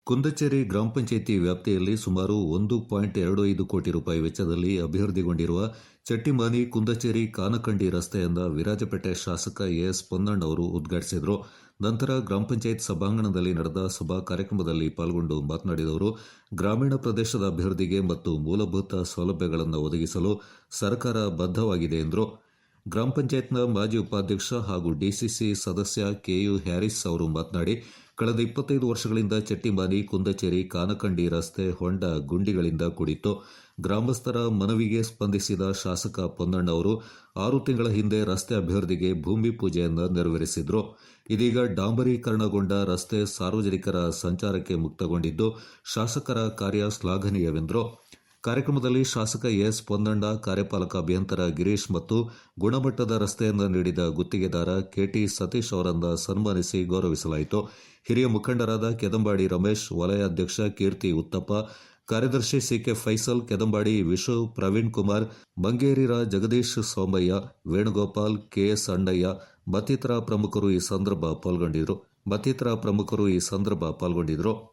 ಕುಂದಚೇರಿ ಗ್ರಾಮ ಪಂಚಾಯಿತಿ ವ್ಯಾಪ್ತಿಯಲ್ಲಿ ಸುಮಾರು 1.25 ಕೋಟಿ ರೂಪಾಯಿ ವೆಚ್ಚದಲ್ಲಿ ಅಭಿವೃದ್ಧಿಗೊಂಡಿರುವ ಚಟ್ಟಿಮಾನಿ ಕುಂದಚೇರಿ ಕಾನಕಂಡಿ ರಸ್ತೆಯನ್ನು ವಿರಾಜಪೇಟೆ ಶಾಸಕ ಎಸ್ ಪೊನ್ನಣ್ಣವರು ಉದ್ಘಾಟಿಸಿದರು. ನಂತರ ಗ್ರಾಮ ಪಂಚಾಯತ್ ಸಭಾಂಗಣದಲ್ಲಿ ನಡೆದ ಸಭಾ ಕಾರ್ಯಕ್ರಮದಲ್ಲಿ ಪಾಲ್ಗೊಂಡು ಮಾತನಾಡಿದ ಅವರು, ಗ್ರಾಮೀಣ ಪ್ರದೇಶದ ಅಭಿವೃದ್ಧಿಗೆ ಮತ್ತು ಮೂಲಭೂತ ಸೌಲಭ್ಯಗಳನ್ನು ಒದಗಿಸಲು ಸರ್ಕಾರ ಬದ್ಧವಾಗಿದೆ ಎಂದರು. ಗ್ರಾಮ ಪಂಚಾಯತ್ನ ಮಾಜಿ ಉಪಾಧ್ಯಕ್ಷ ಹಾಗೂ ಡಿಸಿಸಿ ಸದಸ್ಯ ಕೆಯು ಹ್ಯಾರಿಸ್ ಅವರು ಮಾತನಾಡಿ, ಕಳೆದ 25 ವರ್ಷಗಳಿಂದ ಚಟ್ಟಿಮಾನಿ ಕುಂದಚೇರಿ ಕಾನಕಂಡಿ ರಸ್ತೆ ಹೊಂಡ ಗುಂಡಿಗಳಿಂದ ಕೂಡಿತ್ತು. ಗ್ರಾಮಸ್ಥರ ಮನವಿಗೆ ಸ್ಪಂದಿಸಿದ ಶಾಸಕ ಪೊನ್ನಣ್ಣ ಅವರು 6 ತಿಂಗಳ ಹಿಂದೆ ರಸ್ತೆ ಅಭಿವೃದ್ಧಿಗೆ ಭೂಮಿ ಪೂಜೆಯನ್ನು ನೆರವೇರಿಸಿದ್ರು. ಇದೀಗ ಡಾಂಬರೀಕರಣಗೊಂಡ ರಸ್ತೆ ಸಾರ್ವಜನಿಕರ ಸಂಚಾರಕ್ಕೆ ಮುಕ್ತಗೊಂಡಿದ್ದು, ಶಾಸಕರ ಕಾರ್ಯ ಶ್ಲಾಘನೀಯವೆಂದರು. ಕಾರ್ಯಕ್ರಮದಲ್ಲಿ ಶಾಸಕ ಎಸ್ ಪೊನ್ನಣ್ಣ, ಕಾರ್ಯಪಾಲಕ ಅಭಿಯಂತರ ಗಿರೀಶ್ ಮತ್ತು ಗುಣಮಟ್ಟದ ರಸ್ತೆಯನ್ನು ನೀಡಿದ ಗುತ್ತಿಗೆದಾರ ಕೆಟಿ ಸತೀಶ್ ಅವರನ್ನು ಸನ್ಮಾನಿಸಿ ಗೌರವಿಸಲಾಯಿತು. ಹಿರಿಯ ಮುಖಂಡರಾದ ಕೆದಂಬಾಡಿ ರಮೇಶ್, ವಲಯ ಅಧ್ಯಕ್ಷ ಕೀರ್ತಿ ಉತ್ತಪ್ಪ, ಕಾರ್ಯದರ್ಶಿ ಸಿಕೆ ಫೈಸಲ್, ಕೆದಂಬಾಡಿ ವಿಶು, ಪ್ರವೀಣ್ ಕುಮಾರ್, ಮಂಗೇರಿರ ಜಗದೀಶ್ ಸೋಮಯ್ಯ, ವೇಣುಗೋಪಾಲ್, ಕೆಎಸ್ ಅಣ್ಣಯ್ಯ ಮತ್ತಿತರ ಪ್ರಮುಖರು ಈ ಸಂದರ್ಭ ಪಾಲ್ಗೊಂಡಿದ್ದರು.